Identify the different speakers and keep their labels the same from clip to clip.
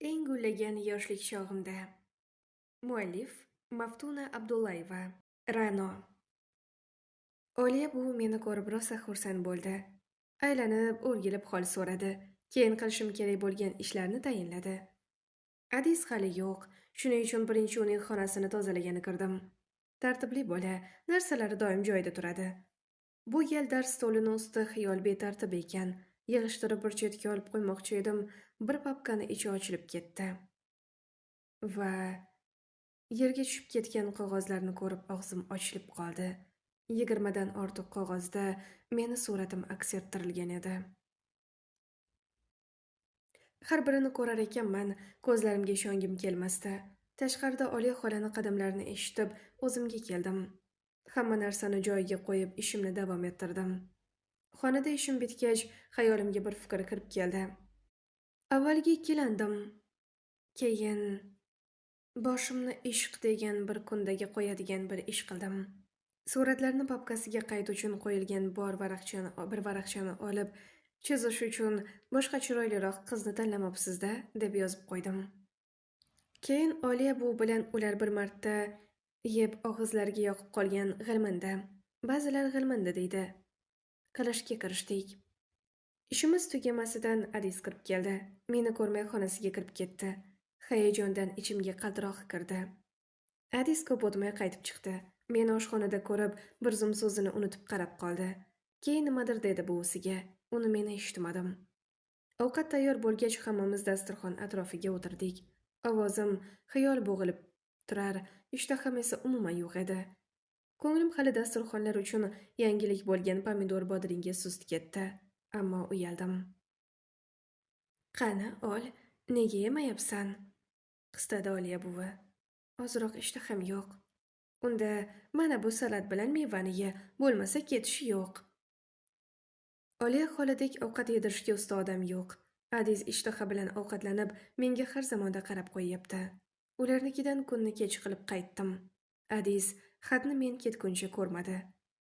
Speaker 1: Eng gullagan yoshlik chog'imda. Muallif Maftuna Abdullayeva. Ra'no. Oliya buvi meni ko'rib rosa xursand bo'ldi. Aylanib, o'rgilib hol so'radi. Keyin qilishim kerak bo'lgan ishlarni tayinladi. Adis hali yo'q. Shuning uchun birinchi uning xonasini tozalagani kirdim. Tartibli bola, narsalari doim joyida turadi. Bu gal dars stolini usti xiyol betartib ekan. Yig'ishtirib bir chetga olib qo'ymoqchi edim. Bir papkani ichi ochilib ketdi. Va yerga tushib ketgan qog'ozlarni ko'rib og'zim ochilib qoldi. 20 dan ortiq qog'ozda meni suratim aks ettirilgan edi. Har birini ko'rar ekanman, ko'zlarimga ishongim kelmasdi. Tashqarida Oliya xolani qadamlarini eshitib, o'zimga keldim. Hamma narsani joyiga qo'yib, ishimni davom ettirdim. Xonada ishim bitgach, xayolimga bir fikr kirib keldi. Avvaliga ikkilandim. Keyin boshimni ishq degan bir kundagi qo'yadigan bir ish qildim. Suratlarni papkasiga qayd uchun qo'yilgan bir varaqchani olib, chizish uchun boshqa chiroyliroq qizni tanlamabsiz-da, deb yozib qo'ydim. Keyin Oliya buvi bilan ular bir marta yeb og'izlariga yoqib qolgan g'ilminda, ba'zilar g'ilmindi deydi, qilishga kirishdik. Ishimiz tugamasidan Adis kirib keldi. Meni ko'rmay xonasiga kirib ketdi. Hayajondan ichimga qaltiroq kirdi. Adis ko'p o'tmay qaytib chiqdi. Meni oshxonada ko'rib, bir zum so'zini unutib qarab qoldi. Keyin nimadir dedi buvisiga. Uni men eshitmadim. Ovqat tayyor bo'lgach, hammamiz dasturxon atrofiga o'tirdik. Ovozim xiyol bo'g'ilib turar, ishtaham esa umuman yo'q edi. Ko'nglim hali dasturxonlar uchun yangilik bo'lgan pomidor bodringga sust ketdi. Ammo uyaldim. Qani, ol, nega yemayapsan? Qistadi Oliya buvi. Ozroq ishtaham yo'q. Unda mana bu salat bilan mevani ye, bo'lmasa ketishi yo'q. Oliya xoladek ovqat yedirishga usta odam yo'q. Adiz ishtaha bilan ovqatlanib, menga har zamonda qarab qo'yyapti. Ularnikidan kunni kech qilib qaytdim. Adiz xatni men ketguncha ko'rmadi.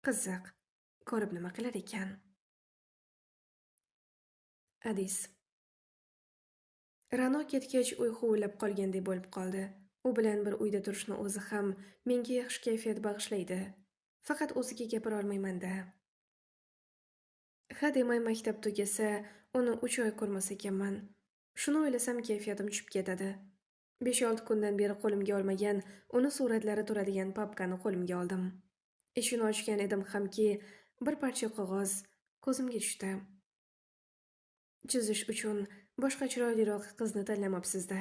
Speaker 1: Qiziq, ko'rib nima qilar ekan? Adis. Ra'no ketgach uy huvillab qolganday bo'lib qoldi. U bilan bir uyda turishni o'zi ham menga yaxshi kayfiyat bag'ishlaydi. Faqat o'ziga gapira olmayman-da. Ha demay maktab tugasa, uni 3 oy ko'rmas ekanman. Shuni o'ylasam kayfiyatim tushib ketadi. 5-6 kundan beri qo'limga olmagan, uni suratlari turadigan papkani qo'limga oldim. Eshikni ochgan edim hamki, bir parcha qog'oz ko'zimga tushdi. Chizish uchun boshqa chiroyliroq qizni tanlamabsiz-da.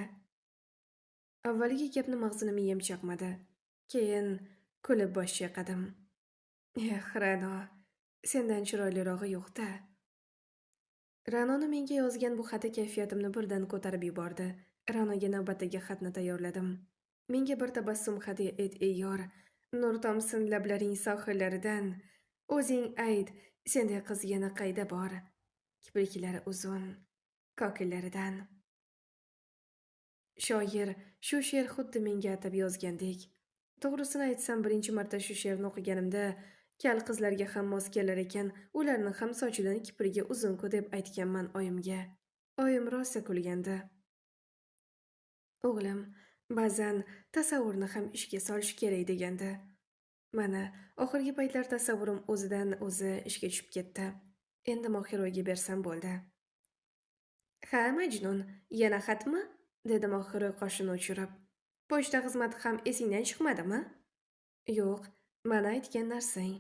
Speaker 1: Avvaliga gapni mag'zini miyam chaqmadi. Keyin kulib bosh chayqadim. Ra'no, sendan chiroylirog'i yo'q-da. Ra'noni menga yozgan bu xati kayfiyatimni birdan ko'tarib yubordi. Ra'noga navbatdagi xatni tayyorladim. Menga bir tabassum hadya et, ey yor. Nur tomsin lablaring sohillaridan. O'zing ayt, senday qiz yana qayda bor? Kipriklari uzun, kokillaridan. Shoir shu she'r xuddi menga atab yozgandek. To'g'risini aytsam, birinchi marta shu she'rni o'qiganimda kal qizlarga ham mos kelar ekan, ularni ham sochidan kiprigi uzun-ku deb aytganman oyimga. Oyim rosa kulgandi. O'g'lim, ba'zan tasavvurni ham ishga solish kerak degandi. Mana, oxirgi paytlar tasavvurim o'zidan o'zi ishga tushib ketdi. Endi Mohiroyga bersam bo'ldi. Ha, Majnun, yana xatmi? Dedi Mohiroy qoshini o'chirib. Pochta xizmati ham esingdan chiqmadimi? Yo'q, mana aytgan narsang.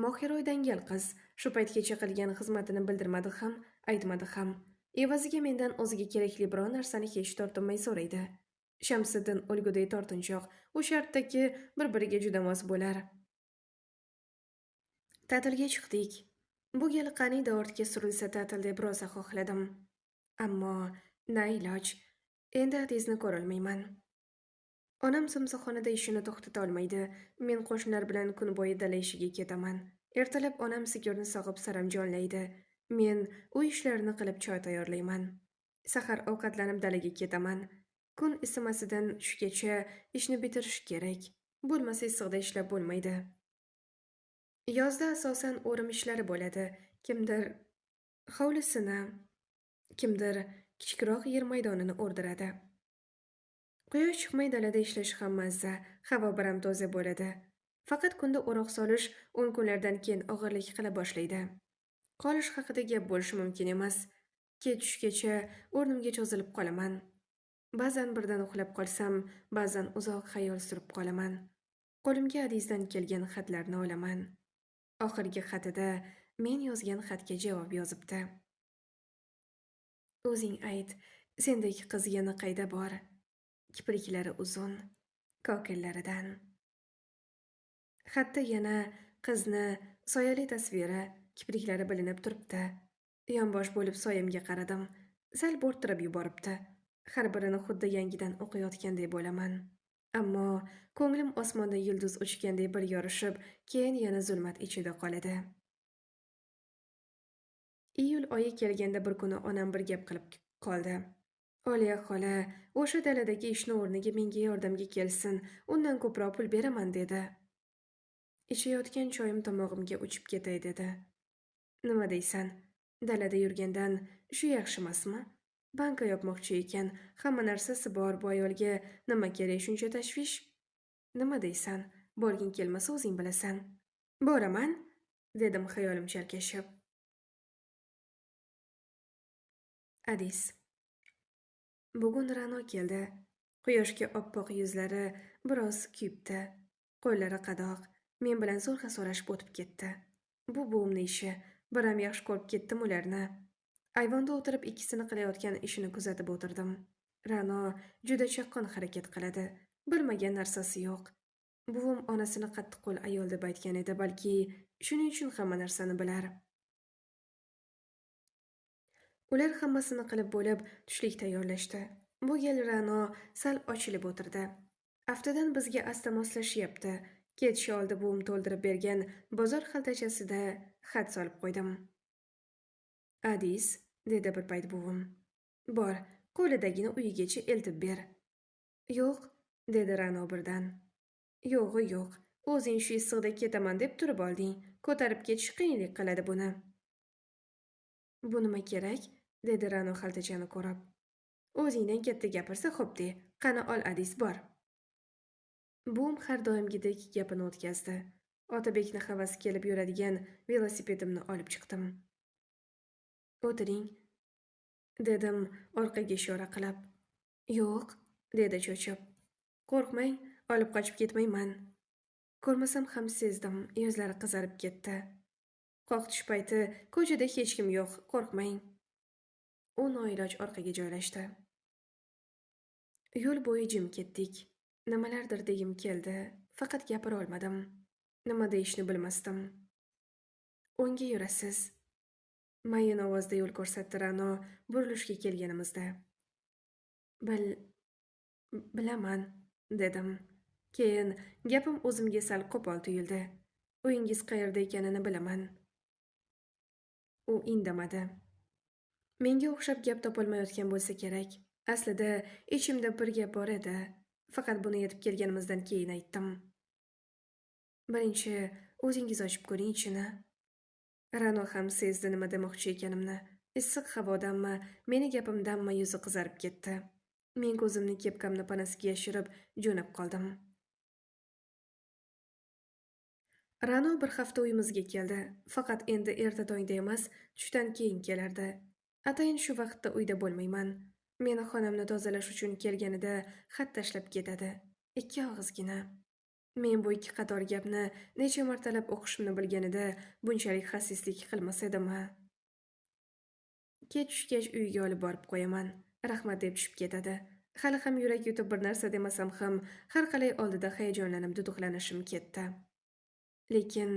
Speaker 1: Mohiroy dangal qiz, shu paytgacha qilgan xizmatini bildirmadi ham, aytmadi ham. Evaziga mendan o'ziga kerakli biron narsani hech tortinmay so'raydi. Shamsiddin o'lguday tortinchoq, u shartdagi bir-biriga juda mos bo'lar. Ta'tilga chiqdik. Bu gal qaniydi ortga surilsa ta'til deb rosa xohladim. Ammo na iloj. Endi Adizni ko'rolmayman. Onam simsoxonada ishini to'xtata olmaydi. Men qo'shnilar bilan kun bo'yi dala ishiga ketaman. Ertalab onam sigirni sog'ib saramjonlaydi. Men uy ishlarini qilib choy tayyorlayman. Sahar ovqatlanib dalaga ketaman. Kun isimasidan tushgacha ishni bitirish kerak. Bo'lmasa issiqda ishlab bo'lmaydi. Yozda asosan o'rim ishlari bo'ladi. Kimdir hovlisini, kimdir kichikroq yer maydonini o'rdiradi. Quyosh chiqmay dalada ishlash ham mazza, havo biram toza bo'ladi. Faqat kunda o'roq solish 10 kunlardan keyin og'irlik qila boshlaydi. Qolish haqida gap bo'lishi mumkin emas. Kech tushgacha o'rnimga cho'zilib qolaman. Ba'zan birdan uxlab qolsam, ba'zan uzoq xayol surib qolaman. Qo'limga Adizdan kelgan xatlarni olaman. Oxirgi xatida men yozgan xatga javob yozibdi. O'zing ayt, sendek qiz yana qayda bor? Kipriklari uzun, kokillaridan. Xatda yana qizni soyali tasviri, kipriklari bilinib turibdi. Yonbosh bo'lib soyamga qaradim. Sal bo'rttirib yuboribdi. Har birini xuddi yangidan o'qiyotgandek bo'laman. Ammo ko'nglim osmonda yulduz uchgandek bir yorishib, keyin yana zulmat ichida qoladi. Iyul oyi kelganda bir kuni onam bir gap qilib qoldi. Oliya xola, o'sha daladagi ishni o'rniga menga yordamga kelsin, undan ko'proq pul beraman dedi. Ichayotgan choyim tomog'imga uchib ketay dedi. Nima deysan? Dalada yurgandan shu yaxshimasmi? Banka yopmoqchi ekan, hamma narsasi bor, bu ayolga nima kerak shuncha tashvish? Nima deysan? Borging kelmasa o'zing bilasan. Boraman, dedim xayolim chalkashib. Adis. Bugun Ra'no keldi. Quyoshga oppoq yuzlari biroz kuyibdi. Qo'llari qadoq, men bilan zo'rg'a so'rashib o'tib ketdi. Bu buvimning ishi. Biram yaxshi ko'rib ketdim ularni. Ayvonda o'tirib ikkisini qilayotgan ishini kuzatib o'tirdim. Ra'no juda chaqqon harakat qiladi. Bilmagan narsasi yo'q. Buvim onasini qattiqqo'l ayol deb aytgan edi, balki shuning uchun hamma narsani bilar. Ular hammasini qilib bo'lib tushlik tayyorlashdi. Bu gal Ra'no sal ochilib o'tirdi. Aftidan bizga asta moslashyapti. Ketishi oldi buvim to'ldirib bergan bozor xaltachasida xat solib qo'ydim. Adis, dedi bir payt buvim. Bor, qo'lidagini uyigacha eltib ber. Yo'q, dedi Ra'no birdan. Yo'g'i yo'q, o'zing shu issiqda ketaman deb turib olding. Ko'tarib ketish qiyinlik qiladi buni. Bu nima kerak? Dedi Ra'no xaltachani ko'rib. O'zingdan katta gapirsa xo'p de. Qani ol Adis bor. Buvim har doimgidek gapini o'tkazdi. Otabekni havasi kelib yuradigan velosipedimni olib chiqdim. O'tiring, dedim orqaga ishora qilib. Yo'q, dedi cho'chib. Qo'rqmang, olib qochib ketmayman. Ko'rmasam ham sezdim, yuzlari qizarib ketdi. Qoqtish payti ko'chada hech kim yo'q, qo'rqmang. U noiloj orqaga joylashdi. Yo'l bo'yi jim ketdik. Nimalardir degim keldi, faqat gapira olmadim. Nima deyishni bilmasdim. O'ngga yurasiz. Mayin ovozda yo'l ko'rsatdi Ra'no burilishga kelganimizda. Bilaman, dedim. Keyin gapim o'zimga sal qo'pol tuyuldi. Uyingiz qayerda ekanini bilaman. U indamadi. Menga o'xshab gap topolmayotgan bo'lsa kerak. Aslida ichimda bir gap bor edi. Faqat buni yetib kelganimizdan keyin aytdim. Birinchi o'zingiz ochib ko'ring ichini. Ra'no ham sezdi nima demoqchi ekanimni. Issiq havodanmi, meni gapimdanmi yuzi qizarib ketdi. Men ko'zimni kepkamni panasiga yashirib jo'nab qoldim. Ra'no bir hafta uyimizga keldi. Faqat endi erta tongda emas, tushdan keyin kelardi. Atayin shu vaqtda uyda bo'lmayman. Meni xonamni tozalash uchun kelganida xat tashlab ketadi. 2 og'izgina. Men bu 2 qator gapni necha martalab o'qishimni bilganida bunchalik xasislik qilmas edimmi? Kech tushgach uyiga olib borib qo'yaman. Rahmat deb tushib ketadi. Hali ham yurak yutib bir narsa demasam ham har qalay oldida hayajonlanib duduqlanishim ketdi. Lekin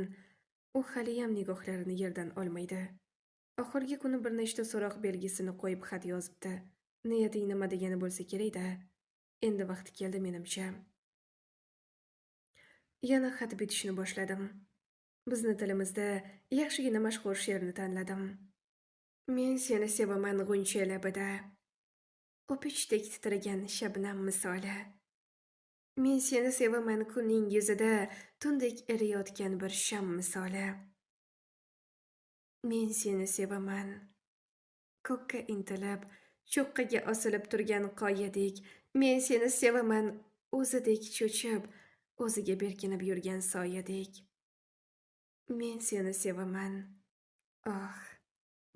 Speaker 1: u haliyam nigohlarini yerdan olmaydi. Oxirgi kuni bir nechta so'roq belgisini qo'yib xat yozibdi. Niyating nima degani bo'lsa kerak-da. Endi vaqti keldi menimcha. Yana xat bitishni boshladim. Bizni tilimizda yaxshigina mashhur she'rni tanladim. Men seni sevaman g'uncha labida. O'pichdek titragan shabnam misoli. Men seni sevaman kunning yuzida tundek eriyotgan bir sham misoli. Men seni sevaman. Ko'kka intilib, cho'qqaga osilib turgan qoyadek, men seni sevaman, o'zidek cho'chib, o'ziga berkinib yurgan soyadek. Men seni sevaman. Oh,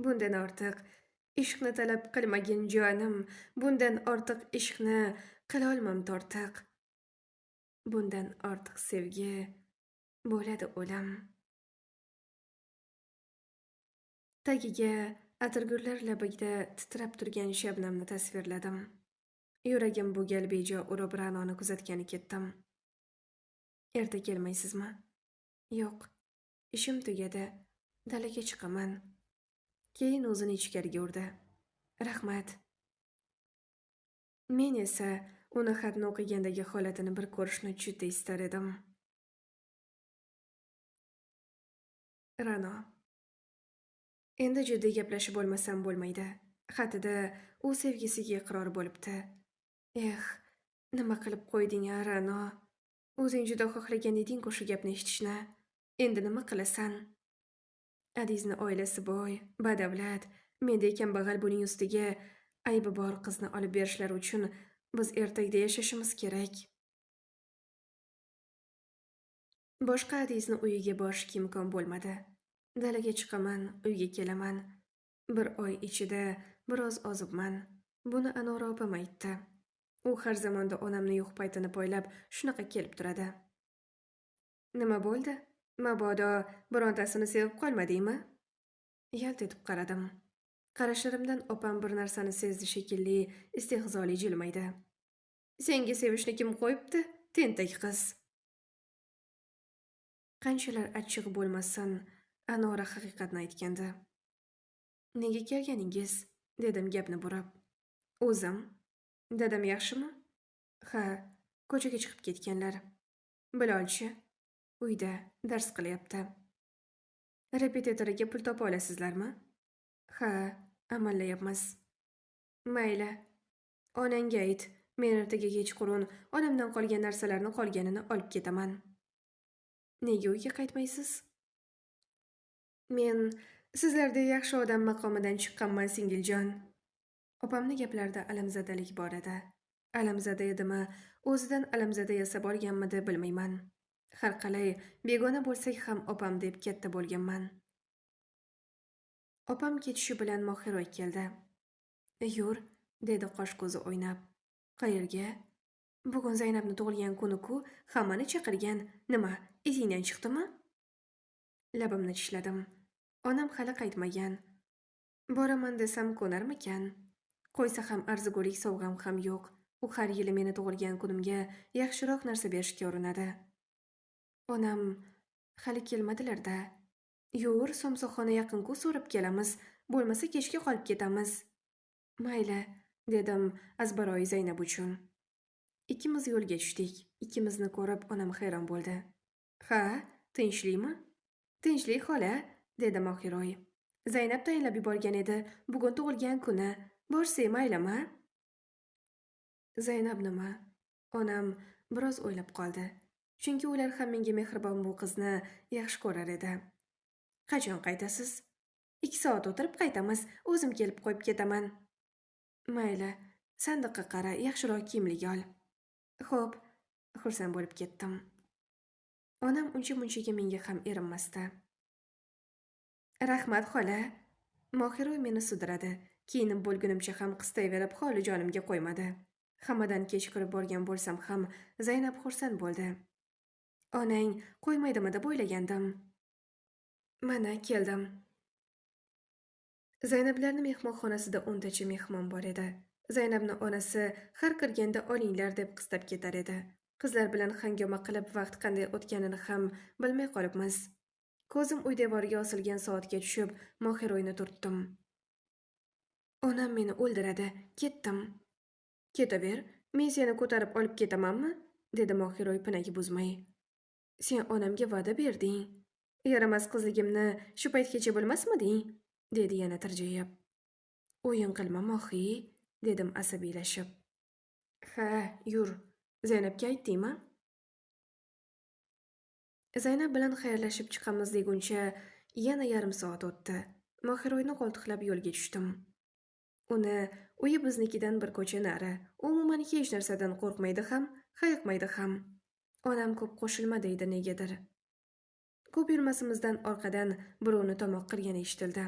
Speaker 1: bundan ortiq ishqni talab qilmagin jonim, bundan ortiq ishqni qilolmam tortiq. Bundan ortiq sevgi bo'ladi o'lim. Tagiga atirgullar labida titrab turgan shabnamni tasvirladim. Yuragim bu gal bejo urib Ra'noni kuzatgani ketdim. Erta kelmaysizmi? Yo'q, ishim tugadi. Dalaga chiqaman. Keyin o'zini ichkariga urdi. Rahmat. Men esa uni xatni o'qigandagi holatini bir ko'rishni juda istar edim. Ra'no. Endi jiddiy gaplashib bo'lmasam bo'lmaydi. Xatida u sevgisiga iqror bo'libdi. Nima qilib qo'yding, Ra'no? O'zing juda xohlagan eding-ku shu gapni eshitishni. Endi nima qilasan? Adizni oilasi boy, badavlat, mendek kambag'al buning ustiga aybi bor qizni olib berishlari uchun biz ertakda yashashimiz kerak. Boshqa Adizni uyiga borishga imkon bo'lmadi. Dalaga chiqaman, uyga kelaman. Bir oy ichida biroz ozibman. Buni Anora opam aytdi. U har zamonda onamni yo'q paytini poylab shunaqa kelib turadi. Nima bo'ldi? Mabodo birontasini sevib qolmadingmi? Yalt etib qaradim. Qarashlarimdan opam bir narsani sezdi shekilli, istehzoli jilmaydi. Senga sevishni kim qo'yibdi? Tentak qiz. Qanchalar achchiq bo'lmasin, Anora haqiqatni aytgandi. Nega kelganingiz? Dedim gapni burab. O'zim. Dadam yaxshimi? Ha, ko'chaga chiqib ketganlar. Bilolchi uyda dars qilyapti. Repetitoriga pul topa olasizlarmi? Ha, amallayapmiz. Mayli. Onangga ayt, men ertaga kechqurun onamdan qolgan narsalarni qolganini olib ketaman. Nega uyga qaytmaysiz? Men sizlardek yaxshi odam maqomidan chiqqanman, singiljon. Opamning gaplarida alamzadalik bor edi. Alamzada edimi, o'zidan alamzada yasab olganmidi bilmayman. Har qalay, begona bo'lsak ham opam deb katta bo'lganman. Opam ketishi bilan Mohiroy keldi. Yur, dedi qosh-ko'zi o'ynab. Qayerga? Bugun Zaynabni tug'ilgan kuni-ku, hammani chaqirgan. Nima, esingdan chiqdimi? Labimni tishladim. Onam hali qaytmagan. Boraman desam ko'narmikan? Qo'ysa ham arzigulik sovg'am ham yo'q. U har yili meni tug'ilgan kunimga yaxshiroq narsa berishga urinadi. Onam hali kelmadilar-da. Yur, somsaxona yaqin-ku, so'rab kelamiz. Bo'lmasa kechga qolib ketamiz. Mayli, dedim azbaroyi Zaynab uchun. Ikkimiz yo'lga tushdik. Ikkimizni ko'rib onam hayron bo'ldi. Ha, tinchlikmi? Tinchlik xola, dedi Mohiroy. Zaynab tayinlab yuborgan edi. Bugun tug'ilgan kuni. Borsak maylimi? Zaynab nima? Onam biroz o'ylab qoldi. Chunki ular ham menga mehribon bu qizni yaxshi ko'rar edi. Qachon qaytasiz? 2 soat o'tirib qaytamiz. O'zim kelib qo'yib ketaman. Mayli, sandiqqa qara, yaxshiroq kiyimlik ol. Xo'p, xursand bo'lib ketdim. Onam uncha-munchaga menga ham erinmasdi. Rahmat xola. Mohiroy meni sudradi. Kiyinib bo'lgunimcha ham qistayverib holi jonimga qo'ymadi. Hammadan kech kirib borgan bo'lsam ham Zaynab xursand bo'ldi. Onang qo'ymaydimi deb o'ylagandim. Mana keldim. Zaynablarning mehmonxonasida 10 tacha mehmon bor edi. Zaynabning onasi har kirganda olinglar deb qistab ketar edi. Qizlar bilan hangoma qilib vaqt qanday o'tganini ham bilmay qolibmiz. Ko'zim uy devoriga osilgan soatga tushib, Mohiroyni turtdim. Onam meni o'ldiradi, ketdim. Ketaver, men seni ko'tarib olib ketamanmi? Dedi Mohiroy pinagi buzmay. Sen onamga va'da berding. Yaramas qizligimni shu paytgacha bilmasmiding? Dedi yana tirjayib. O'yin qilma, Mohi, dedim asabiylashib. Ha, yur. Zaynabga aytdingmi? Zaynab bilan xayrlashib chiqamiz deguncha yana yarim soat o'tdi. Mohiroyni qo'ltiqlab yo'lga tushdim. Uni uyi biznikidan bir ko'cha nari. Umuman hech narsadan qo'rqmaydi ham, hayiqmaydi ham. Onam ko'p qo'shilma deydi negadir. Ko'p yurmasimizdan orqadan birovni tomoq qilgani eshitildi.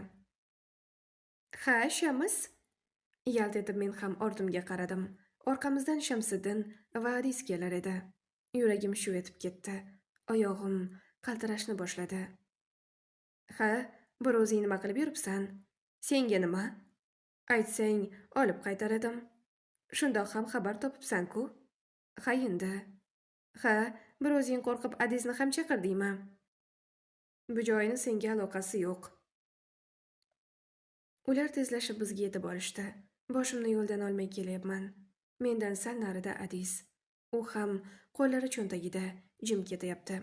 Speaker 1: Ha, Shamiz? Yalt etib men ham ortimga qaradim. Orqamizdan Shamsiddin va Adis kelar edi. Yuragim shuv etib ketdi. Oyog'im qaltirashni boshladi. Ha, bir o'zing nima qilib yuribsan? Senga nima? Aytsang, olib qaytar edim. Shundoq ham xabar topibsan-ku? Ha endi. Ha, bir o'zing qo'rqib Adizni ham chaqirdingmi? Bu joyni senga aloqasi yo'q. Ular tezlashib bizga yetib olishdi. Boshimni yo'ldan olmay kelyapman. Mendan sal narida Adis. U ham qo'llari cho'ntagida jim ketyapti.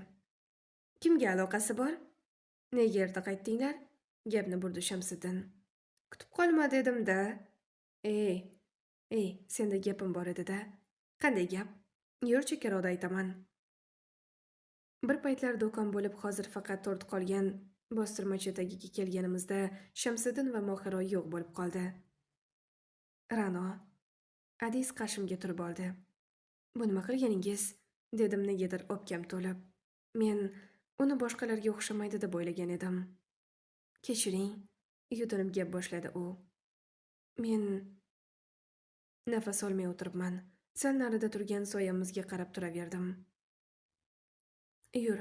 Speaker 1: Kimga aloqasi bor? Nega erta qaytdinglar? Gapni burdi Shamsiddin. Kutib qolma dedim-da. Ey, senda gapim bor edi-da. Qanday gap? Yur chekkaroqda aytaman. Bir paytlar do'kon bo'lib hozir faqat to'rt qolgan bostirmachi tagiga kelganimizda Shamsiddin va Mohira yo'q bo'lib qoldi. Ra'no, Adis qarshimga turib oldi. Bu nima qilganingiz? Dedim negadir o'pkam to'lib. Men uni boshqalarga o'xshamaydi deb o'ylagan edim. Kechiring, yutinib gap boshladi u. Men nafas olmay o'tiribman. Sal narida turgan soyamizga qarab turaverdim. Yur,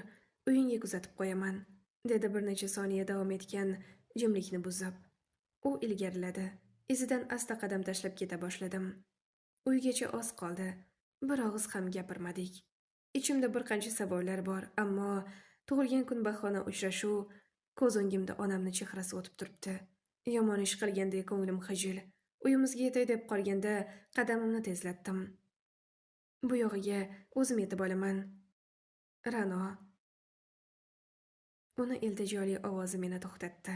Speaker 1: uyingga kuzatib qo'yaman, dedi bir necha soniya davom etgan jimlikni buzib. U ilgariladi. Izidan asta qadam tashlab keta boshladim. Uygacha oz qoldi. Bir og'iz ham gapirmadik. Ichimda bir qancha savollar bor, ammo tug'ilgan kun bahona uchrashuv ko'z o'ngimda onamni chehrasi o'tib turibdi. Yomon ish qilgandek ko'nglim xijil. Uyimizga yetay deb qolganda qadamimni tezlatdim. Bu yog'iga o'zim yetib olaman. Ra'no. Uni iltijoli ovozi meni to'xtatdi.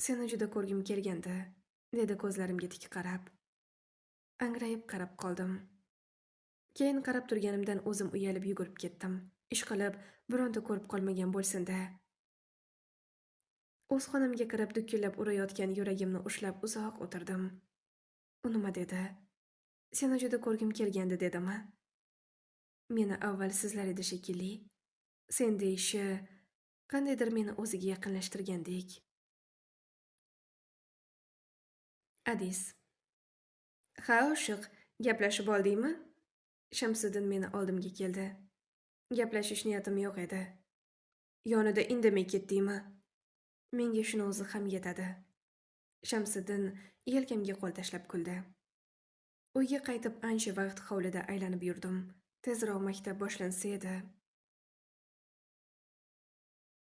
Speaker 1: Seni juda ko'rgim kelgandi, dedi ko'zlarimga tik qarab. Angrayib qarab qoldim. Keyin qarab turganimdan o'zim uyalib yugurib ketdim. Ishqilib, bironta ko'rib qolmagan bo'lsin-da. O'z xonamga kirib dukkillab urayotgan yuragimni ushlab uzoq o'tirdim. U nima dedi? Seni juda ko'rgim kelgandi dedimi? Meni avval sizlar edi shekilli. Sen deyishi qandaydir meni o'ziga yaqinlashtirgandek. Adis. Ha, oshiq, gaplashib oldingmi? Shamsiddin meni oldimga keldi. Gaplashish niyatim yo'q edi. Yonida indamay ketdingmi? Menga shuni o'zi ham yetadi. Shamsiddin yelkamga qo'l tashlab kuldi. Uyga qaytib ancha vaqt hovlida aylanib yurdim. Tezroq maktab boshlansa edi.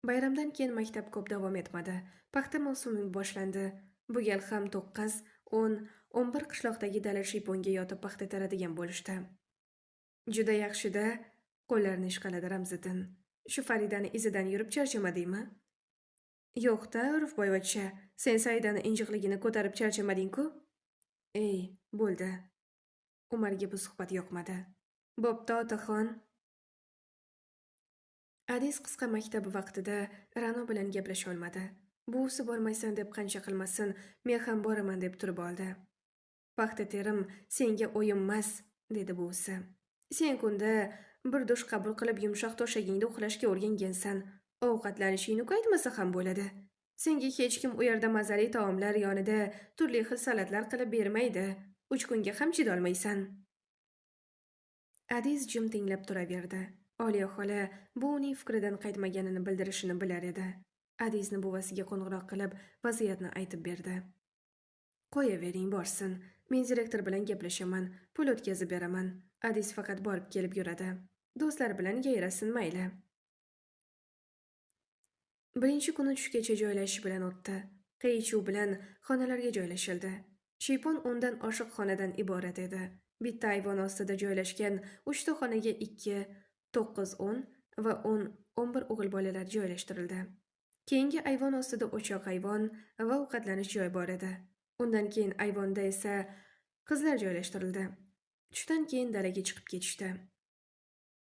Speaker 1: Bayramdan keyin maktab ko'p davom etmadi. Paxta mavsumi boshlandi. Bu gal ham 9, 10, 11 qishloqdagi dala shiyponga yotib paxta teradigan bo'lishdi. Juda yaxshi-da, qo'llarini ishqaladi Ramziddin. Shu Faridani izidan yurib charchamadingmi? Yo'q-da, Urfboyvachcha, sen Saidani injiqligini ko'tarib charchamading-ku? Bo'ldi. Umarga bu suhbat yoqmadi. Bo'pti, otaxon. Adis qisqa maktab vaqtida Ra'no bilan gaplasha olmadi. Buvisi bormaysan deb qancha qilmasin, men ham boraman deb turib oldi. Paxta terim senga o'yinmas, dedi buvisi. Sen kunda bir dush qabul qilib yumshoq to'shagingda uxlashga o'rgangansan. Ovqatlanishingni qaytmasa ham bo'ladi. Senga hech kim u yerda mazali taomlar yonida turli xil salatlar qilib bermaydi. 3 kunga ham chidolmaysan. Adis jim tinglab turaverdi. Oliya xola bu uning fikridan qaytmaganini bildirishini bilar edi. Adisni buvasiga qo'ng'iroq qilib vaziyatni aytib berdi. Qo'yavering borsin. Men direktor bilan gaplashaman, pul o'tkazib beraman. Adis faqat borib kelib yuradi. Do'stlar bilan yayrasin mayli. Birinchi kuni tushgacha joylashish bilan o'tdi. Qiy-chuv bilan xonalarga joylashildi. Shiypon 10 dan oshiq xonadan iborat edi. Bitta ayvon ostida joylashgan 3 ta xonaga 2, 9, 10 va 10, 11 o'g'il bolalar joylashtirildi. Keyingi ayvon ostida o'choq ayvon va ovqatlanish joyi bor edi. Undan keyin ayvonda esa qizlar joylashtirildi. Tushdan keyin dalaga chiqib ketishdi.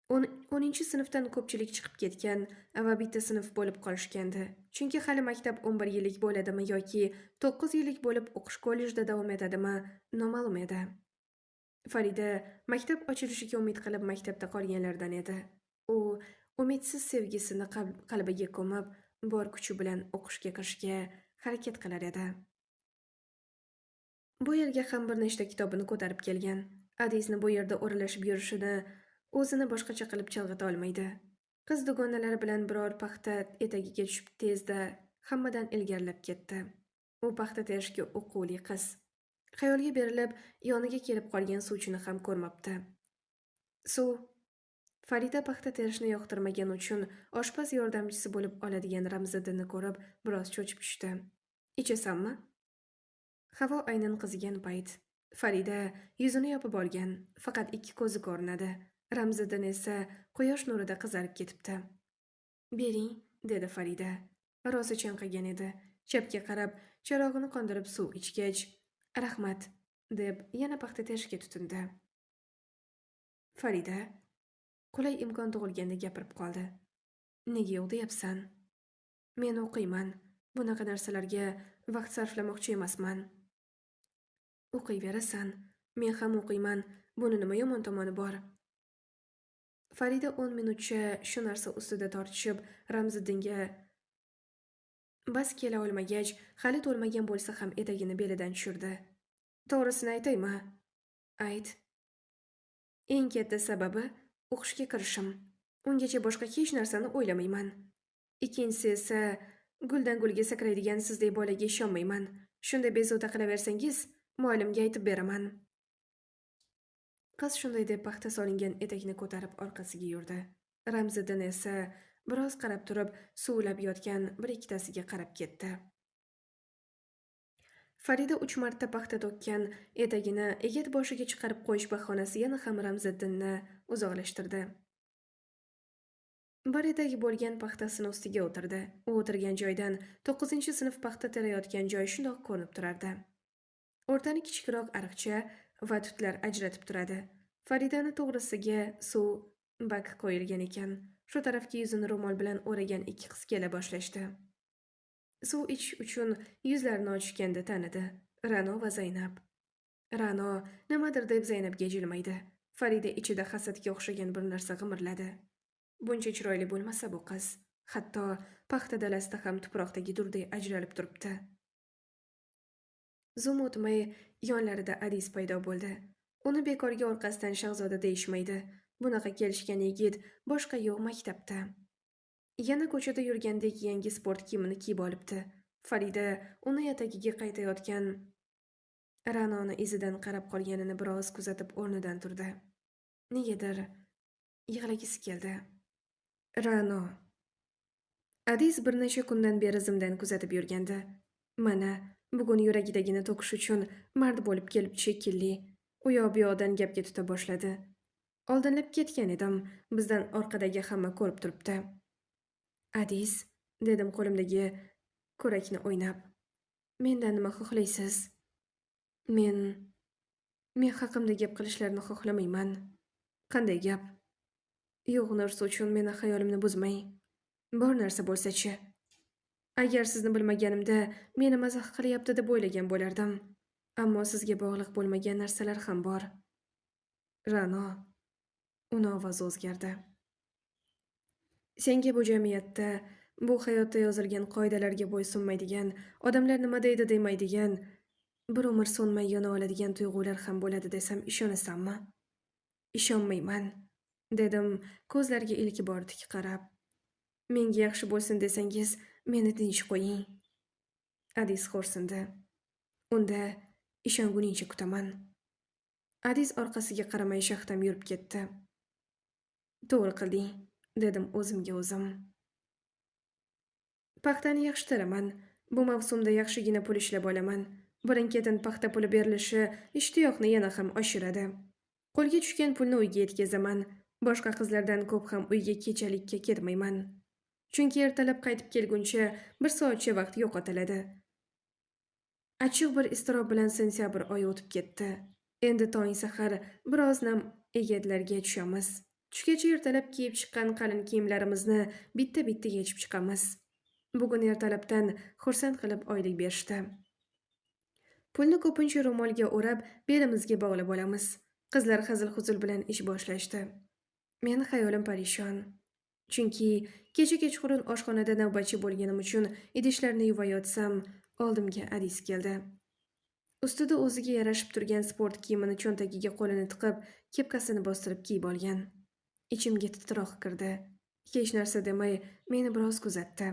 Speaker 1: 10-sinfdan ko'pchilik chiqib ketgan va bitta sinf bo'lib qolishgandi. Chunki hali maktab 11 yillik bo'ladimi yoki 9 yillik bo'lib o'qish kollejda davom etadimi, noma'lum edi. Farida maktab ochilishiga umid qilib maktabda qolganlardan edi. U umidsiz sevgisini qalbiga ko'mib, bor kuchi bilan o'qishga kirishga harakat qilar edi. Bu yerga ham bir nechta kitobini ko'tarib kelgan. Adizni bu yerda o'ralashib yurishini o'zini boshqacha qilib chalg'ita olmaydi. Qiz dugonalari bilan biror paxta etagiga tushib tezda hammadan ilgarilab ketdi. U paxta terishga o'quvli qiz. Xayolga berilib, yoniga kelib qolgan suvchini ham ko'rmabdi. Suv. Farida paxta terishni yoqtirmagani uchun oshpaz yordamchisi bo'lib oladigan Ramziddinni ko'rib, biroz cho'chib tushdi. Ichasanmi? Havo aynan qizigan payt. Farida yuzini yopib olgan, faqat ikki ko'zi ko'rinadi. Ramziddin esa quyosh nurida qizarib ketibdi. "Bering", dedi Farida. Rosa chanqagan edi. Chapga qarab, charog'ini qondirib suv ichgach, "Rahmat", deb yana paxta terishga tutindi. Farida qulay imkon tug'ilganda gapirib qoldi. "Nega yo'q deyapsan? Men o'qiyman. Bunaqa narsalarga vaqt sarflamoqchi emasman." "O'qiyverasan. Men ham o'qiyman. Buni nima yomon tomoni bor?" Farida 10 minutcha shu narsa ustida tortishib, Ramziddinga bas kela olmagach, hali to'lmagan bo'lsa ham etagini belidan tushirdi. "To'g'risini aytaymi?" "Ayt." "Eng katta sababi o'qishga kirishim. Ungacha boshqa hech narsani o'ylamayman. Ikkinchisi esa guldan gulga sakraydigan sizdek bolaga ishonmayman. Shunday bezovta qilaversangiz, muallimga aytib beraman." Qiz shunday deb paxta solingan etakni ko'tarib orqasiga yurdi. Ramziddin esa biroz qarab turib, suvlab yotgan bir ikkitasiga qarab ketdi. Farida 3 marta paxta to'kkan etagini egat boshiga chiqarib qo'yish bahonasi yana ham Ramziddinni uzoqlashtirdi. Bir etagi bo'lgan paxtasini ustiga o'tirdi. U o'tirgan joydan 9-sinf paxta terayotgan joy shundoq ko'rinib turardi. O'rtani kichikroq ariqcha va tutlar ajratib turadi. Faridani to'g'risiga suv bak qo'yilgan ekan. Shu tarafga yuzini ro'mol bilan o'ragan ikki qiz kela boshlashdi. Suv ichish uchun yuzlarini ochishganda tanidi. Ra'no va Zaynab. Ra'no nimadir deb Zaynabga jilmaydi. Farida ichida hasadga o'xshagan bir narsa g'imirladi. Buncha chiroyli bo'lmasa bu qiz, hatto paxta dalasida ham tuproqdagi durday ajralib turibdi. Zum o'tmay yonlarida Adis paydo bo'ldi. Uni bekorga orqasidan Shahzoda deyishmaydi. Bunaqa kelishgan yigit boshqa yo'q maktabda. Yana ko'chada yurgandek yangi sport kiyimini kiyib olibdi. Farida uni etagiga qaytayotgan Ra'noni izidan qarab qolganini biroz kuzatib o'rnidan turdi. Negadir yig'lagisi keldi. Ra'no. Adis bir necha kundan beri zimdan kuzatib yurgandi. Mana, bugun yuragidagini to'kish uchun mard bo'lib kelibdi shekilli. U yoq bu yoqdan gapga tuta boshladi. Oldinlab ketgan edim, bizdan orqadagi hamma ko'rib turibdi. Adis, dedim qo'limdagi ko'rakni o'ynab. Mendan nima xohlaysiz? Men haqimda gap qilishlarini xohlamayman. Qanday gap? Yo'q narsa uchun meni xayolimni buzmang. Bor narsa bo'lsa-chi? Agar sizni bilmaganimda meni mazax qilyapti deb o'ylagan bo'lardim. Ammo sizga bog'liq bo'lmagan narsalar ham bor. Ra'no. Uni ovozi o'zgardi. Senga bu jamiyatda, bu hayotda yozilgan qoidalarga bo'ysunmaydigan, odamlar nima deydi demaydigan, bir umr so'nmay yona oladigan tuyg'ular ham bo'ladi desam ishonasanmi? Ishonmayman, dedim ko'zlariga ilki bor tik qarab. Menga yaxshi bo'lsin desangiz, meni tinch qo'ying. Adis xo'rsindi. Unda ishonguningcha kutaman. Adis orqasiga qaramay shaxtam yurib ketdi. To'g'ri qilding, dedim o'zimga o'zim. Paxtani yaxshi teraman. Bu mavsumda yaxshigina pul ishlab olaman. Birin-ketin paxta puli berilishi ishtiyoqni yana ham oshiradi. Qo'lga tushgan pulni uyga yetkazaman. Boshqa qizlardan ko'p ham uyga kechalikka ketmayman. Chunki ertalab qaytib kelguncha 1 soatcha vaqt yo'qotiladi. Achchiq bir iztirob bilan sentyabr oyi o'tib ketdi. Endi tong sahar biroz nam egatlarga tushamiz. Tushgacha ertalab kiyib chiqqan qalin kiyimlarimizni bitta-bitta yechib chiqamiz. Bugun ertalabdan xursand qilib oylik berishdi. Pulni ko'pincha ro'molga o'rab, belimizga bog'lab olamiz. Qizlar hazil-huzul bilan ish boshlashdi. Meni xayolim parishon. Chunki kecha kechqurun oshxonada navbatchi bo'lganim uchun idishlarni yuvayotsam, oldimga Adis keldi. Ustida o'ziga yarashib turgan sport kiyimini cho'ntagiga qo'lini tiqib, kepkasini bostirib kiyib olgan. Ichimga titroq kirdi. Hech narsa demay meni biroz kuzatdi.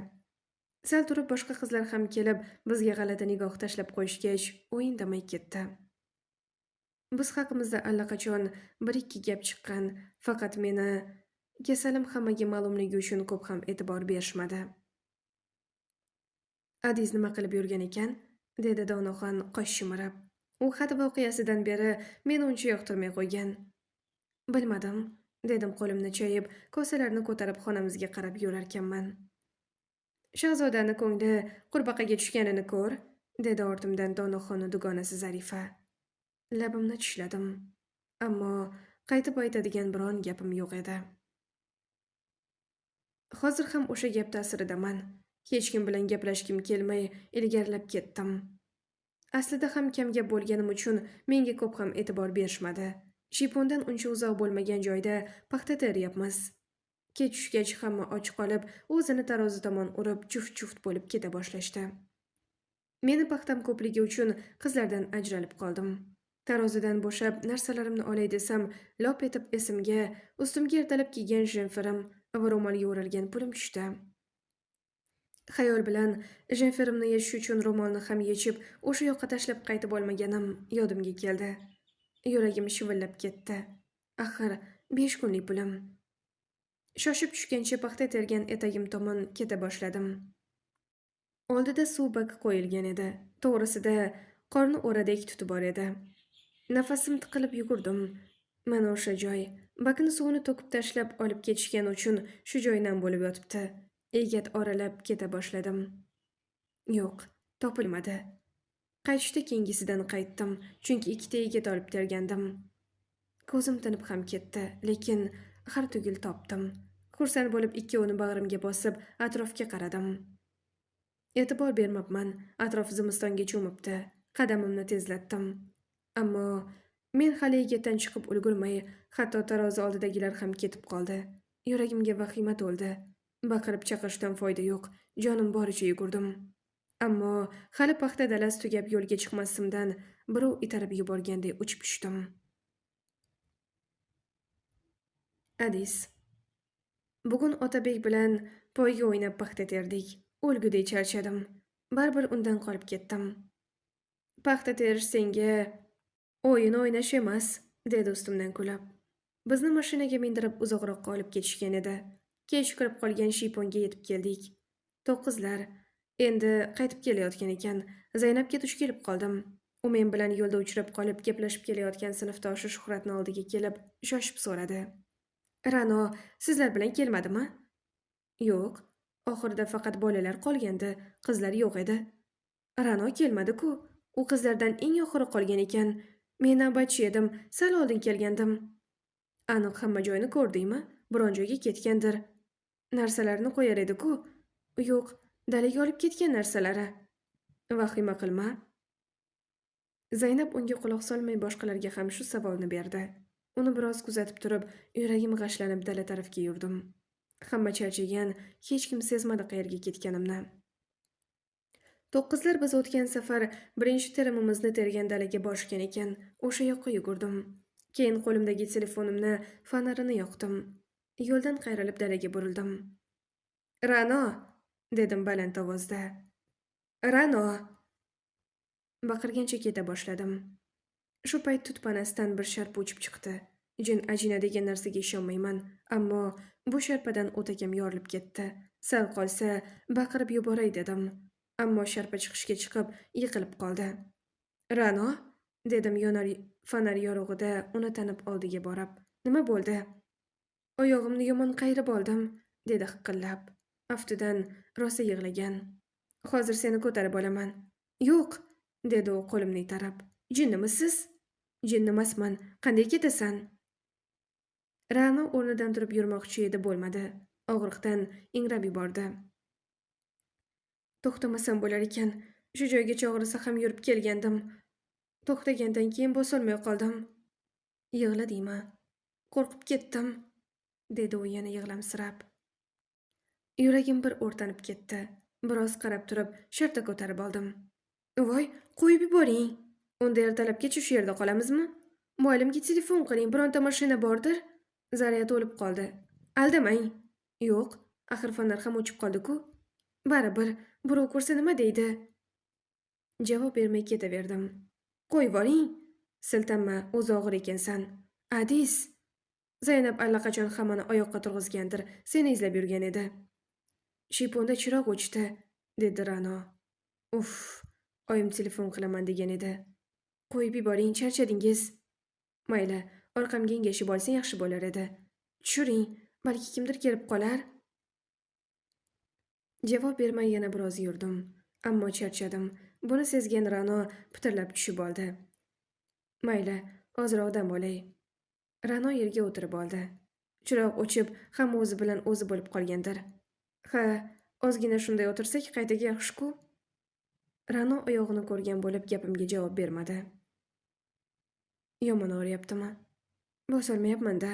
Speaker 1: Sal turib boshqa qizlar ham kelib, bizga g'alati nigoh tashlab qo'yishgach, o'yin damay ketdi. Biz haqimizda allaqachon bir-ikki gap chiqqan, faqat meni kasalim hammaga ma'lumligi uchun ko'p ham e'tibor berishmadi. Adiz nima qilib yurgan ekan? Dedi Donoxon qosh shimirib. U xat voqeasidan beri meni uncha yoqtirmay qo'ygan. Bilmadim, dedim qo'limni chayib, kosalarni ko'tarib xonamizga qarab yurarkanman. Shahzodani ko'ngli qurbaqaga tushganini ko'r, dedi ortimdan Donoxonni dugonasi Zarifa. Labimni tishladim, ammo qaytib aytadigan biron gapim yo'q edi. Hozir ham o'sha gap ta'siridaman. Hech kim bilan gaplashkim kelmay ilgarilab ketdim. Aslida ham kamgap bo'lganim uchun menga ko'p ham e'tibor berishmadi. Shipondan uncha uzoq bo'lmagan joyda paxta teryapmiz. Kech tushgach hamma och qolib, o'zini tarozi tomon urib, juft-juft bo'lib keta boshlashdi. Meni paxtam ko'pligi uchun qizlardan ajralib qoldim. Tarozidan bo'shab narsalarimni olay desam, lop etib esimga ustimga ertalab kiygan jenferim va ro'molga o'ralgan pulim tushdi. Xayol bilan jenferimni yechish uchun ro'molni ham yechib, o'sha yoqqa tashlab qaytib olmaganim yodimga keldi. Yuragim shivillab ketdi. Axir 5 kunlik pulim. Shoshib tushgancha paxta tergan etagim tomon keta boshladim. Oldida suv baki qo'yilgan edi. To'g'risida qorni o'radek tutib bor edi. Nafasim tiqilib yugurdim. Mana o'sha joy. Bakni suvini to'kib tashlab olib ketishgani uchun shu joydan bo'lib yotibdi. Egat oralab keta boshladim. Yo'q, topilmadi. Qaytishda keyingisidan qaytdim, chunki ikkita egat olib tergandim. Ko'zim tinib ham ketdi, lekin har tugul topdim. Xursand bo'lib ikkovini bag'rimga bosib, atrofga qaradim. E'tibor bermabman, atrof zimistonga cho'mibdi. Qadamimni tezlatdim. Ammo men hali egatdan chiqib ulgurmay, hatto tarozi oldidagilar ham ketib qoldi. Yuragimga vahima to'ldi. Baqirib chaqirishdan foyda yo'q, jonim boricha yugurdim. Ammo hali paxta dalasi tugab yo'lga chiqmasimdan birov itarib yuborganday uchib tushdim. Adis. Bugun Otabek bilan poyga o'ynab paxta terdik. O'lgudek charchadim. Baribir undan qolib ketdim. Paxta terish senga o'yin o'ynash emas, dedi ustimdan kulib. Bizni mashinaga mindirib uzoqroqqa olib ketishgan edi. Kech kirib qolgan Shiponga yetib keldik. To'qqizlar. Endi qaytib kelayotgan ekan. Zaynabga duch kelib qoldim. U men bilan yo'lda uchrab qolib, gaplashib kelayotgan sinfdoshi Shuhratni oldiga kelib, shoshib so'radi. Ra'no, sizlar bilan kelmadimi? Yo'q. Oxirida faqat bolalar qolgandi, qizlar yo'q edi. Ra'no kelmadi-ku. U qizlardan eng oxiri qolgan ekan. Men navbatchi edim, sal oldin kelgandim. Aniq hamma joyni ko'rdingmi? Biron joyga ketgandir. Narsalarni qo'yar edi-ku. Yo'q, dalaga olib ketgan narsalari. Vahima qilma. Zaynab unga quloq solmay boshqalarga ham shu savolni berdi. Uni biroz kuzatib turib, yuragim g'ashlanib dala tarafga yurdim. Hamma charchagan, hech kim sezmadi qayerga ketganimni. To'qqizlar biz o'tgan safar birinchi terimimizni tergan dalaga borishgan ekan, o'sha yoqqa yugurdim. Keyin qo'limdagi telefonimni fonarini yoqdim. Yo'ldan qayrilib dalaga burildim. Ra'no, dedim baland ovozda. Ra'no. Baqirgancha keta boshladim. Shu payt tutpanasidan bir sharpa uchib chiqdi. Jin ajina degan narsaga ishonmayman, ammo bu sharpadan o'takam yorilib ketdi. Sal qolsa baqirib yuboray dedim, ammo sharpa chiqishga chiqib yiqilib qoldi. Ra'no, dedim fonar yorug'ida uni tanib oldiga borib. Nima bo'ldi? Oyog'imni yomon qayirib oldim, dedi hiqillab. Aftidan rosa yig'lagan. Hozir seni ko'tarib olaman. Yo'q, dedi u qo'limni itarib. Jinnimisiz? Jinnimasman. Qanday ketasan? Ra'no o'rnidan turib yurmoqchi edi, bo'lmadi. Og'riqdan ingrab yubordi. To'xtamasam bo'lar ekan. Shu joygacha og'risa ham yurib kelgandim. To'xtagandan keyin bosolmay qoldim. Yig'la deyman. Qo'rqib ketdim, dedi u yana yig'lamsirab. Yuragim bir o'rtanib ketdi. Biroz qarab turib, shartta ko'tarib oldim. Voy, qo'yib yuboring. Unda ertalabgacha shu yerda qolamizmi? Muallimga telefon qiling, bironta mashina bordir. Zaryad o'lib qoldi. Aldamang. Yo'q, axir fonar ham o'chib qoldi-ku. Baribir, birov ko'rsa nima deydi? Javob bermay ketaverdim. Qo'yib yuboring. Siltanma, o'zi og'ir ekansan. Adis. Zaynab allaqachon hammani oyoqqa turg'izgandir, seni izlab yurgan edi. Shiponda chiroq o'chdi, dedi Ra'no. Uff, oyim telefon qilaman degan edi. Qo'yib yuboring, charchadingiz. Mayli, orqamga engashib olsang yaxshi bo'lar edi. Tushiring, balki kimdir kelib qolar. Javob bermay yana biroz yurdim, ammo charchadim. Buni sezgan Ra'no pitirlab tushib oldi. Mayli, ozroq dam olay. Ra'no yerga o'tirib oldi. Chiroq o'chib, hamma o'zi bilan o'zi bo'lib qolgandir. Ha, ozgina shunday o'tirsak qaytaga yaxshi-ku. Ra'no oyog'ini ko'rgan bo'lib gapimga javob bermadi. Yomon og'riyaptimi? Bosolmayapman-da.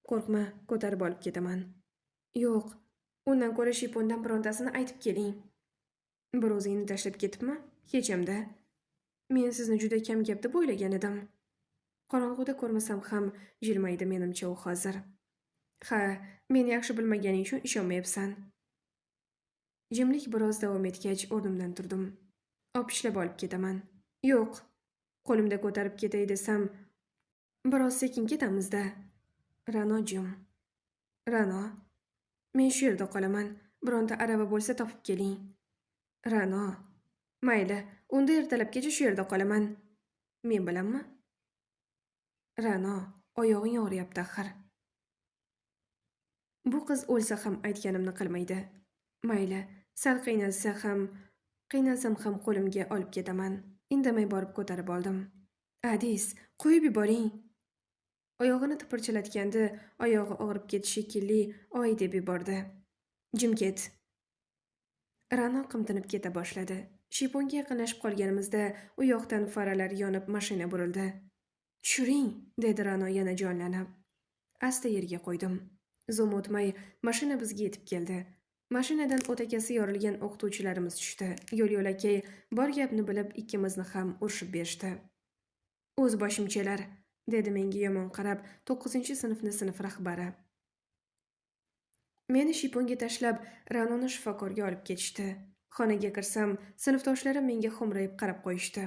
Speaker 1: Qo'rqma, ko'tarib olib ketaman. Yo'q, undan ko'ra shipondan birontasini aytib keling. Bir o'zingni tashlab ketibmi? Hecham-da. Men sizni juda kam gap deb o'ylagan edim. Qorong'uda ko'rmasam ham jilmaydi menimcha u hozir. Ha, meni yaxshi bilmaganing uchun ishonmayapsan. Jimlik biroz davom etgach o'rnimdan turdim. Opichlab olib ketaman. Yo'q, qo'limda ko'tarib ketay desam, biroz sekin ketamiz-da. Ra'no jim. Ra'no, men shu yerda qolaman. Bironta arava bo'lsa topib keling. Ra'no, mayli, unda ertalabgacha shu yerda qolaman. Men bilanmi? Ra'no, oyog'ing og'riyapti axir. Bu qiz o'lsa ham aytganimni qilmaydi. Mayli, sal qiynalsam ham qo'limga olib ketaman. Indamay borib ko'tarib oldim. Adis, qo'yib yuboring. Oyog'ini tipirchilatganda oyog'i og'rib ketishi shekilli oy deb yubordi. Jim ket. Ra'no qimtinib keta boshladi. Shiponga yaqinlashib qolganimizda u yoqdan faralar yonib mashina burildi. Tushiring, dedi Ra'no yana jonlanib. Asta yerga qo'ydim. Zum o'tmay mashina bizga yetib keldi. Mashinadan o'takasi yorilgan o'qituvchilarimiz tushdi. Yo'l-yo'lakay bor gapni bilib ikkimizni ham urishib berishdi. O'z boshimchalar, dedi menga yomon qarab 9-sinfni sinf rahbari. Meni shiponga tashlab Ra'noni shifokorga olib ketishdi. Xonaga kirsam, sinfdoshlarim menga xo'mrayib qarab qo'yishdi.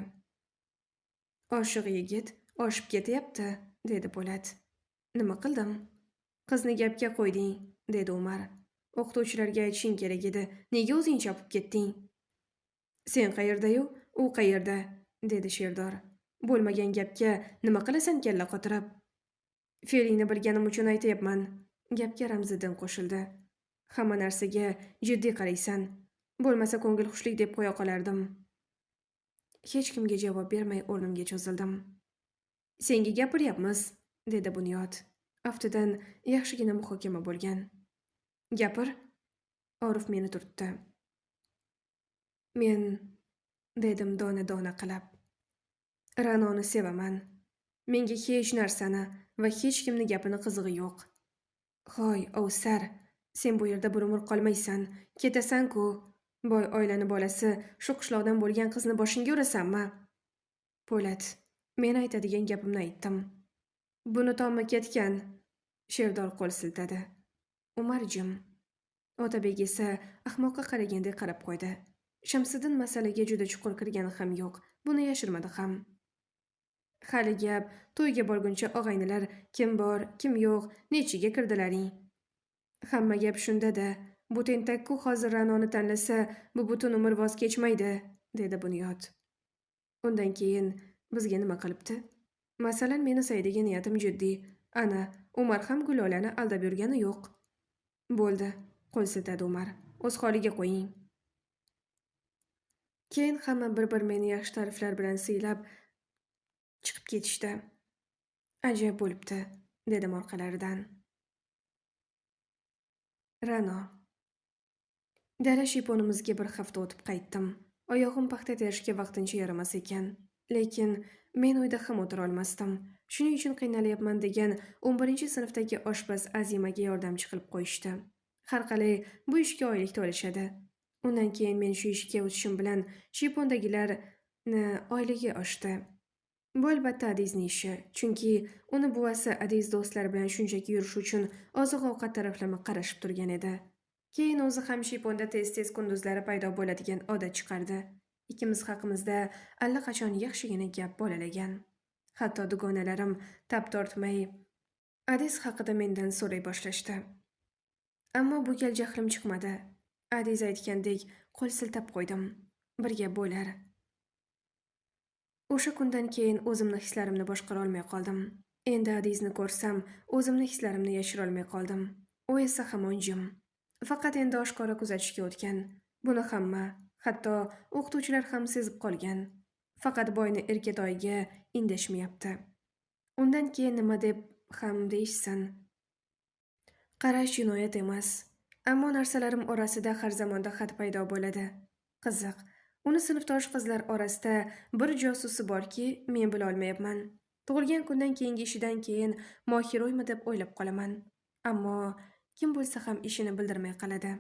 Speaker 1: Oshiq yigit oshib ketyapti, dedi Po'lat. Nima qildim? Qizni gapga qo'yding, dedi Umar. O'qituvchilarga aytishing kerak edi. Nega o'zing chopib ketding? Sen qayerda-yu, u qayerda, dedi Sherdor. Bo'lmagan gapga nima qilasan kalla qotirib? Fe'lingni bilganim uchun aytayapman. Gapga Ramziddin qo'shildi. Hamma narsaga jiddiy qaraysan. Bo'lmasa ko'ngilxushlik deb qo'ya qolardim. Hech kimga javob bermay o'rnimga cho'zildim. Senga gapiryapmiz, dedi Bunyod. Aftidan yaxshigina muhokama bo'lgan. Gapir. Orif meni turtdi. Men, dedim dona-dona qilib. Ra'noni sevaman. Menga hech narsani va hech kimni gapini qizig'i yo'q. Hoy, ovsar, sen bu yerda bir umr qolmaysan, ketasan-ku. Boy oilani bolasi shu qishloqdan bo'lgan qizni boshingga urasanmi? Po'lat, men aytadigan gapimni aytdim. Buni tommi ketgan. Sherdor qo'l siltadi. Umar jim. Otabek esa ahmoqqa qaragandek qarab qo'ydi. Shamsiddin masalaga juda chuqur kirgani ham yo'q, buni yashirmadi ham. Hali gap to'yga borguncha og'aynilar kim bor, kim yo'q, nechiga kirdilaring. Hamma gap shunda-da. Bu tentakku hozir Ra'noni tanlasa, bu butun umr voz kechmaydi, dedi Bunyod. Undan keyin bizga nima qilibdi? Masalan, meni saydiga niyatim jiddiy. Ana, Umar ham Gulolani aldab yurgani yo'q. Bo'ldi, qo'l siltadi Umar. O'z holiga qo'ying. Keyin hamma bir-bir meni yaxshi ta'riflar bilan siylab chiqib ketishdi. Ajab bo'libdi, dedim orqalaridan. Ra'no. Dala shiponimizga bir hafta o'tib qaytdim. Oyog'im paxta terishga vaqtincha yaramas ekan. Lekin men uyda ham o'tira olmasdim. Shuning uchun qiynalyapman degan 11-sinfdagi oshpaz Azimaga yordamchi qilib qo'yishdi. Har qalay bu ishga oylik to'lashadi. Undan keyin men shu ishga o'tishim bilan shipondagilarni oyligi oshdi. Bu albatta Adizning ishi, chunki uni buvasi Adiz do'stlari bilan shunchaki yurish uchun oziq-ovqat taraflama qarashib turgan edi. Keyin o'zi ham shiponda tez-tez kunduzlari paydo bo'ladigan odat chiqardi. Ikkimiz haqimizda allaqachon yaxshigina gap bo'lalagan. Hatto dugonalarim tap tortmay Adiz haqida mendan so'ray boshlashdi. Ammo bu gal jahlim chiqmadi. Adiz aytgandek qo'l siltab qo'ydim. Birga bo'lar. O'sha kundan keyin o'zimni hislarimni boshqara olmay qoldim. Endi Adizni ko'rsam, o'zimni hislarimni yashira olmay qoldim. U esa hamon jim. Faqat endi oshkora kuzatishga o'tgan. Buni hamma, hatto o'qituvchilar ham sezib qolgan. Faqat boyni erkatoyiga indashmayapti. Undan keyin nima deb ham deyishsin. Qarash jinoyat emas. Ammo narsalarim orasida har zamonda xat paydo bo'ladi. Qiziq, uni sinfdosh qizlar orasida bir josusi borki, men bila olmayapman. Tug'ilgan kundan keyingi ishidan keyin Mohiroymi deb o'ylab qolaman. Ammo kim bo'lsa ham ishini bildirmay qoladi.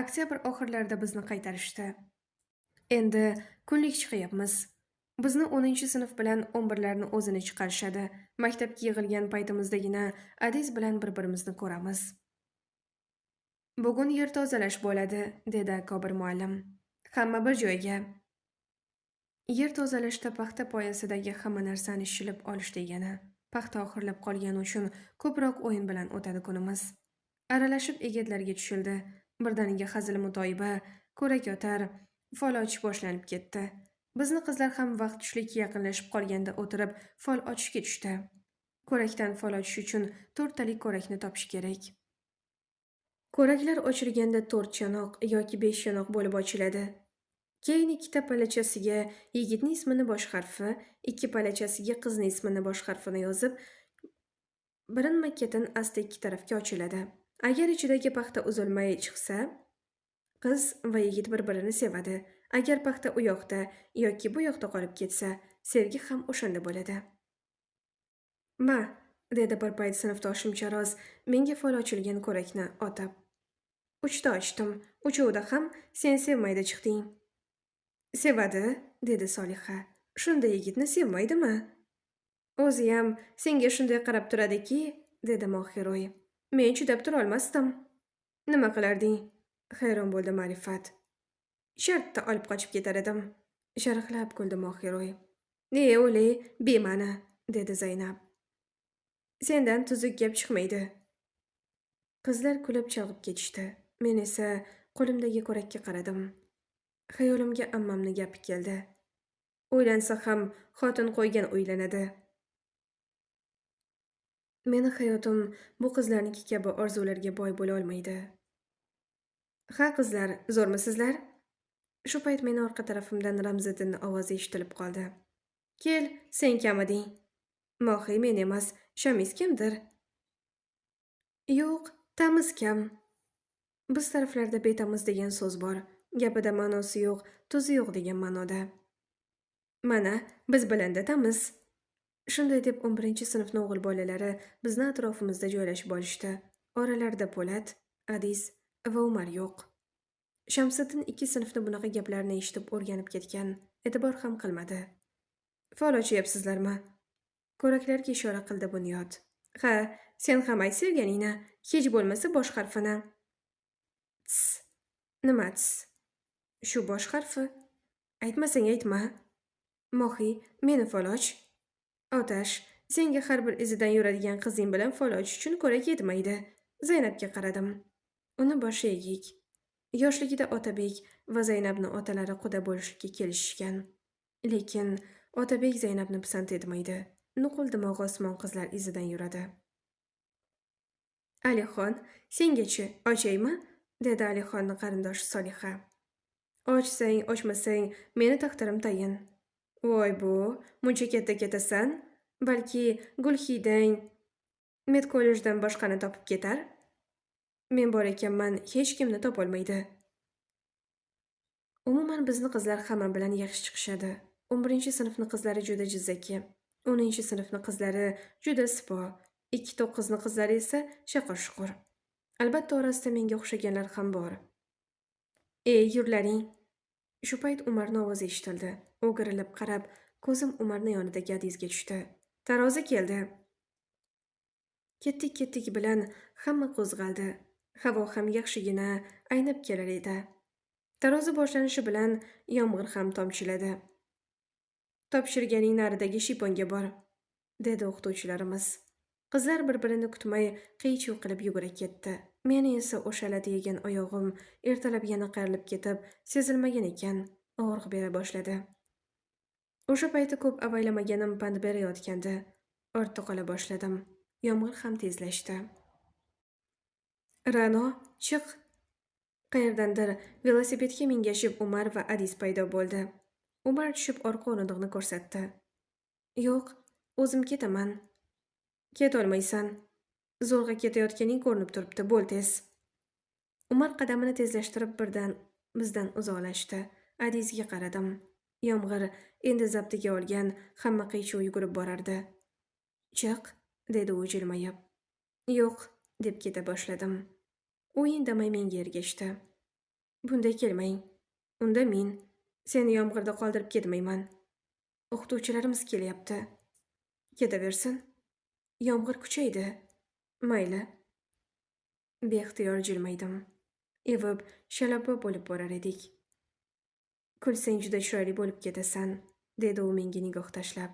Speaker 1: Oktyabr oxirlarida bizni qaytarishdi. Endi kunlik chiqyapmiz. Bizni 10-sinf bilan 11larni o'zini chiqarishadi. Maktabga yig'ilgan paytimizdagina Adiz bilan bir-birimizni ko'ramiz. Bugun yer tozalash bo'ladi, dedi Kobir muallim. Hamma bir joyga. Yer tozalashda paxta poyasidagi hamma narsani shilib olish degani. Paxta oxirlab qolgani uchun ko'proq o'yin bilan o'tadi kunimiz. Aralashib egitlarga tushildi. Birdaniga hazil mutoyiba, ko'rak yotar, fol ochish boshlanib ketdi. Bizni qizlar ham vaqt tushlikka yaqinlashib qolganda o'tirib fol ochishga tushdi. Ko'rakdan fol ochish uchun 4 talik ko'rakni topish kerak. Ko'raklar ochilganda 4 chanoq yoki 5 chanoq bo'lib ochiladi. Keyin ikkita palachasiga yigitning ismini bosh harfi, ikki palachasiga qizning ismini bosh harfini yozib, birin-makkatin asta ikki tarafga ochiladi. Agar ichidagi paxta uzilmay chiqsa, qiz va yigit bir-birini sevadi. Agar paxta u yoqda yoki bu yoqda qolib ketsa, sevgi ham o'shanda bo'ladi. "Ma", dedi bir payt sinfdoshim Charoz menga fol ochilgan ko'rakni otib. 3ta ochdim. Uchovida ham sen sevmaydi chiqding. "Sevadi", dedi Soliha. "Shunda yigitni sevmaydimi?" "O'zi ham senga shunday qarab turadiki", dedi Mohiroy. "Men chidab tura olmasdim." "Nima qilarding?" hayron bo'ldi Ma'rifat. "Shartta olib qochib ketar edim", sharhlab kuldi Mohiroy. "O'li, bema'ni", dedi Zaynab. "Sendan tuzuk gap chiqmaydi." Qizlar kulib chalg'ib ketishdi. Men esa qo'limdagi ko'rakka qaradim. Xayolimga ammamni gapi keldi. O'ylansa ham xotin qo'ygan o'ylanadi. Meni hayotim bu qizlarniki kabi orzularga boy bo'la olmaydi. "Ha qizlar, zo'rmisizlar?" Shu payt meni orqa tarafimdan Ramziddinning ovozi eshitilib qoldi. "Kel, sen kamiding." "Mohiy men emas, Shamiz kimdir?" "Yo'q, tamiz kam." Biz taraflarda betamiz degan so'z bor. Gapida ma'nosi yo'q, tuzi yo'q degan ma'noda. "Mana, biz bilan tamiz." Shunday deb 11-sinfning o'g'il bolalari bizni atrofimizda joylashib olishdi. Oralarida Po'lat, Adiz va Umar yo'q. Shamsiddin 2 sinfni bunaqa gaplarni eshitib o'rganib ketgan, e'tibor ham qilmadi. "Fol ochyapsizlarmi?" Ko'raklarga ishora qildi Bunyod. "Ha, sen ham ayt sevganingni, hech bo'lmasa bosh harfini." "Ts. Nima ts? Shu bosh harfi? Aytmasang aytma." "Mohiy, meni fol och." "Otash, senga har bir izidan yuradigan qizing bilan fol ochish uchun ko'rak yetmaydi." Zaynabga qaradim. Uni boshi egik. Yoshligida Otabek va Zaynabni otalari quda bo'lishga kelishishgan. Lekin Otabek Zaynabni pisand etmaydi. Nuqul dimog'i osmon qizlar izidan yuradi. "Alixon, sengachi ochaymi?" dedi Alixonning qarindoshi Soliha. "Ochsang, ochmasang, meni taqdirim tayin." "Voy bu, muncha katta ketasan? Balki Gulhidang Med kollejdan boshqani topib ketar? Men bor ekanman, hech kimni topolmaydi. Umuman bizni qizlar hamma bilan yaxshi chiqishadi. 11-sinfni qizlari juda jizzaki, 10-sinfni qizlari juda sipo, 2-9 qizlari esa shaqir-shuqur. Albatta orasida menga o'xshaganlar ham bor. Ey, yurlaring. Shu payt Umarning ovozi eshitildi. O'girilib qarab, ko'zim Umarning yonidagi Adizga tushdi. Tarozi keldi. Ketdik bilan hamma qo'zg'aldi. Havo ham yaxshigina aynib kelar edi. Tarozi boshlanishi bilan yomg'ir ham tomchiladi. Topshirganing naridagi shiponga bor, dedi o'qituvchilarimiz. Qizlar bir-birini kutmay qiy-chuv qilib yugura ketdi. Meni esa o'shaladi yegan oyog'im ertalab yana qayrilib ketib, sezilmagan ekan, og'riq bera boshladi. O'sha payti ko'p avaylamaгаnim pand berayotgandi. Ortda qola boshladim. Yomg'ir ham tezlashdi. Ra'no, chiq. Qayerdandir velosipedga mingashib Umar va Adiz paydo bo'ldi. Umar tushib orqa o'rindiqni ko'rsatdi. Yo'q, o'zim ketaman. Ketolmaysan. Zo'rg'a ketayotganing ko'rinib turibdi, bo'l tez. Umar qadamini tezlashtirib birdan bizdan uzoqlashdi. Adizga qaradim. Yomg'ir endi zabtiga olgan, hamma qiy-chuv yugurib borardi. Chiq, dedi u jilmayib. Yo'q, deb keta boshladim. U indamay menga ergashdi. Bunda kelmang. Unda men seni yomg'irda qoldirib ketmayman. O'qituvchilarimiz kelyapti. Ketaversin. Yomg'ir kuchaydi. Mayli. Beixtiyor jilmaydim. Evib, shalabbo bo'lib borar edik. Kulsang juda chiroyli bo'lib ketasan, dedi u menga nigoh tashlab.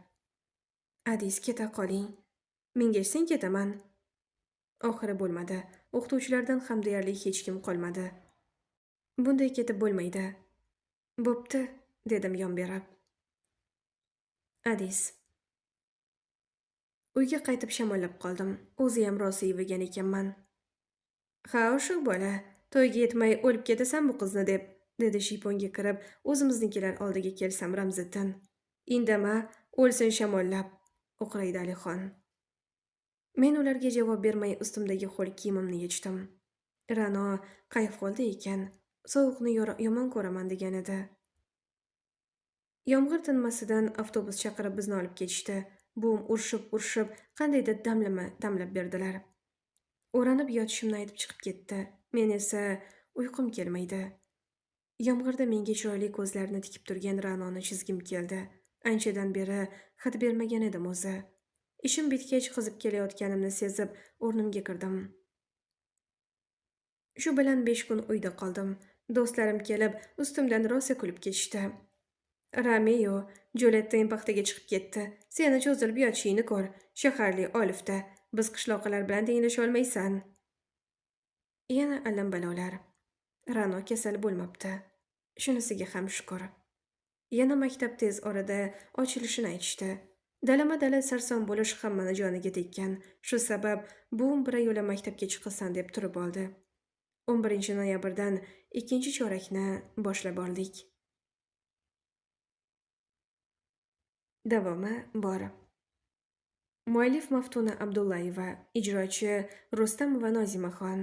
Speaker 1: Adiz, keta qoling. Mingashsang ketaman. Oxiri bo'lmadi. O'qituvchilardan ham deyarli hech kim qolmadi. Bunday ketib bo'lmaydi. Bo'pti, dedim yon berib. Adiz. Uyga qaytib shamollab qoldim. O'zi ham rosa yevigan ekanman. Ha, o'sha bola, to'yga yetmay o'lib ketasan bu qizni deb, dedi shiponga kirib, o'zimiznikilar oldiga kelsam Ramziddin. Indama, o'lsin shamollab, o'qraydi Alixon. Men ularga javob bermay ustimdagi ho'l kiyimimni yechdim. Ra'no qayf holda ekan, sovuqni yomon ko'raman degan edi. Yomg'ir tinmasidan avtobus chaqirib bizni olib ketishdi. Bum urishib qandaydir damlab berdilar. O'ranib yotishimni aytib chiqib ketdi. Men esa uyqum kelmaydi. Yomg'irda menga chiroyli ko'zlarini tikib turgan Ra'noni chizgim keldi. Anchadan beri xat bermagan edim o'zi. Ishim bitgach qizib kelayotganimni sezib, o'rnimga kirdim. Shu bilan 5 kun uyda qoldim. Do'stlarim kelib, ustimdan rosa kulib ketishdi. Rameo, Jo'letdan paxtaga chiqib ketdi. Seni cho'zilib yotishingni ko'r, shaharli olifta. Biz qishloqilar bilan tenglasha olmaysan. Yana allambalolar. Ra'no kasal bo'lmabdi. Shunisiga ham shukr. Yana maktab tez orada ochilishini aytishdi. Dalama-dala sarson bo'lish hammani joniga tekkan. Shu sabab buvim birayo'la maktabga chiqasan deb turib oldi. 11-noyabrdan 2-chorakni boshlab oldik. Davomi bor. Muallif Maftuna Abdullayeva, ijrochi Rustamova Nozimaxon.